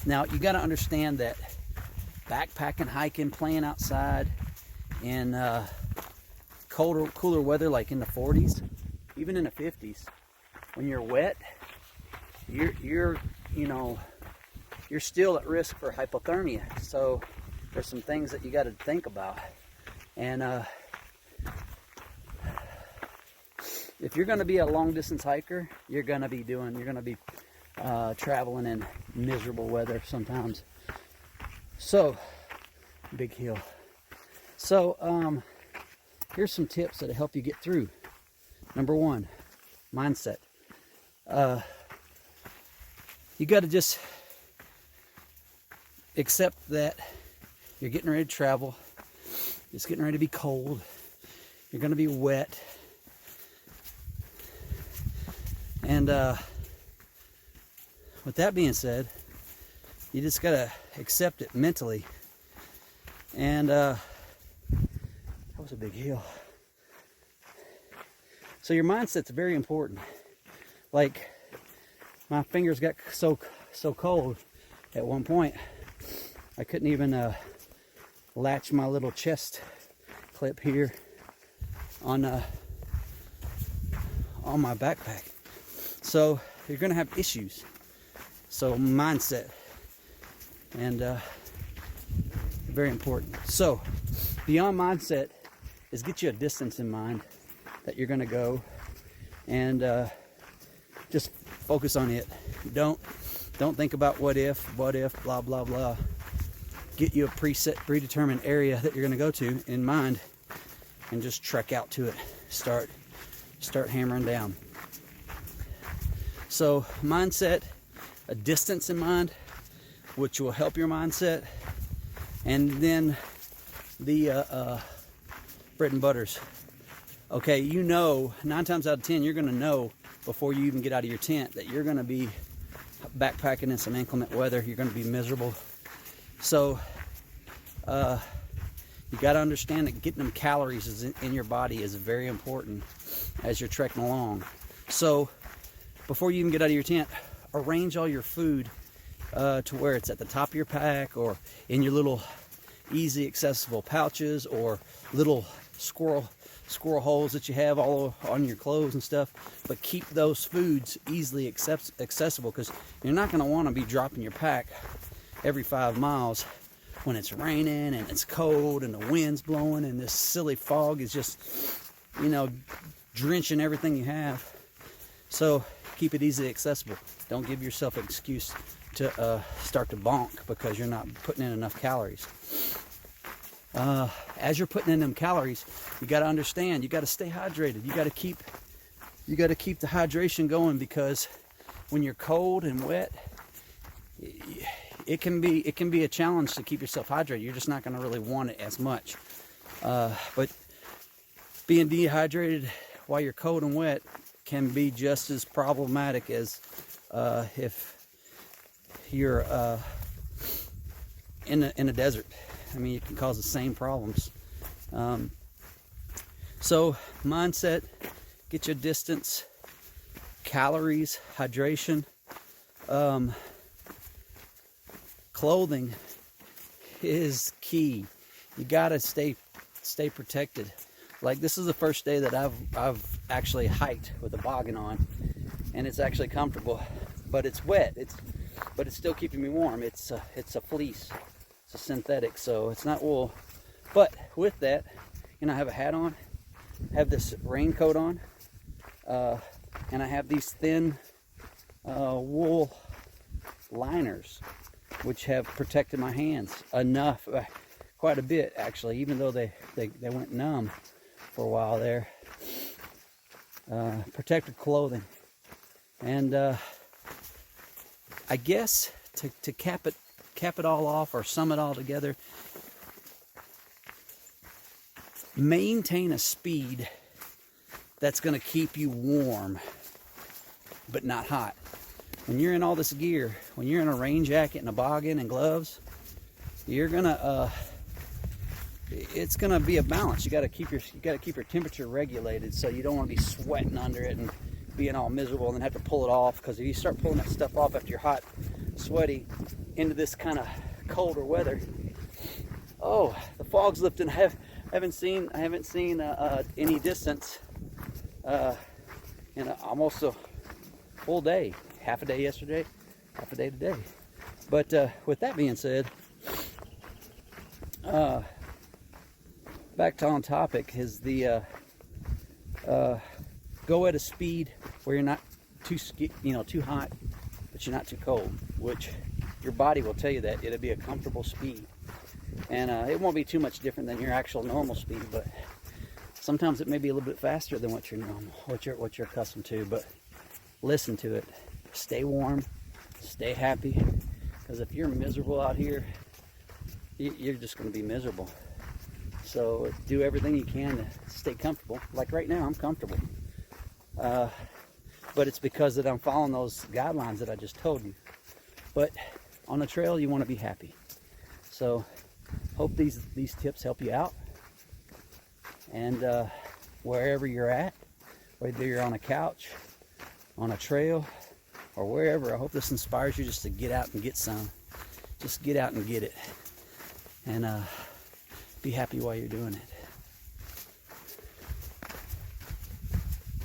Now, you got to understand that backpacking, hiking, playing outside in cooler weather, like in the 40s, even in the 50s, when you're wet, you're still at risk for hypothermia. So there's some things that you got to think about. And if you're going to be a long distance hiker, you're going to be traveling in miserable weather sometimes. So, big hill. So, here's some tips that'll help you get through. Number one, mindset. You got to just accept that you're getting ready to travel. It's getting ready to be cold. You're going to be wet. And with that being said, you just got to accept it mentally. And that was a big hill. So your mindset's very important. Like, my fingers got so cold at one point, I couldn't even latch my little chest clip here on my backpack. So you're gonna have issues. So mindset, and very important. So beyond mindset is get you a distance in mind that you're gonna go, and just focus on it. Don't think about what if, blah blah blah. Get you a predetermined area that you're gonna go to in mind, and just trek out to it. Start hammering down. So mindset, a distance in mind, which will help your mindset, and then the bread and butters. Okay, 9 times out of 10 you're gonna know before you even get out of your tent that you're gonna be backpacking in some inclement weather. You're gonna be miserable. So you got to understand that getting them calories in your body is very important as you're trekking along. So before you even get out of your tent, arrange all your food to where it's at the top of your pack, or in your little easy accessible pouches, or little squirrel holes that you have all on your clothes and stuff. But keep those foods easily accessible, because you're not going to want to be dropping your pack every 5 miles when it's raining and it's cold and the wind's blowing and this silly fog is just, drenching everything you have. So keep it easily accessible. Don't give yourself an excuse to start to bonk because you're not putting in enough calories. As you're putting in them calories, you got to understand, you got to stay hydrated. You got to keep the hydration going, because when you're cold and wet, it can be a challenge to keep yourself hydrated. You're just not going to really want it as much. But being dehydrated while you're cold and wet can be just as problematic as if you're in a desert. I mean, it can cause the same problems. So mindset, get your distance, calories, hydration. Clothing is key. You gotta stay protected. Like, this is the first day that I've actually hiked with a boggin on, and it's actually comfortable, but it's wet. But it's still keeping me warm. It's a fleece. It's a synthetic, so it's not wool. But with that, I have a hat on, have this raincoat on, and I have these thin wool liners, which have protected my hands enough, quite a bit actually, even though they went numb for a while there. Protective clothing. And I guess to cap it all off, or sum it all together, maintain a speed that's going to keep you warm but not hot. When you're in all this gear, when you're in a rain jacket and a boggin and gloves, you're gonna it's gonna be a balance. You gotta keep your temperature regulated, so you don't want to be sweating under it and being all miserable and then have to pull it off. Because if you start pulling that stuff off after you're hot, sweaty into this kind of colder weather. Oh, the fog's lifting. I haven't seen any distance in almost a full day. Half a day yesterday, half a day today. But with that being said, back to on topic is the go at a speed where you're not too hot, but you're not too cold, which your body will tell you that it'll be a comfortable speed, and it won't be too much different than your actual normal speed, but sometimes it may be a little bit faster than what you're accustomed to. But listen to it. Stay warm, stay happy, because if you're miserable out here, you're just going to be miserable. So do everything you can to stay comfortable. Like right now, I'm comfortable. But it's because that I'm following those guidelines that I just told you. But on the trail, you want to be happy. So hope these tips help you out. And wherever you're at, whether you're on a couch, on a trail, or wherever, I hope this inspires you just to get out and get some. Just get out and get it. And be happy while you're doing it.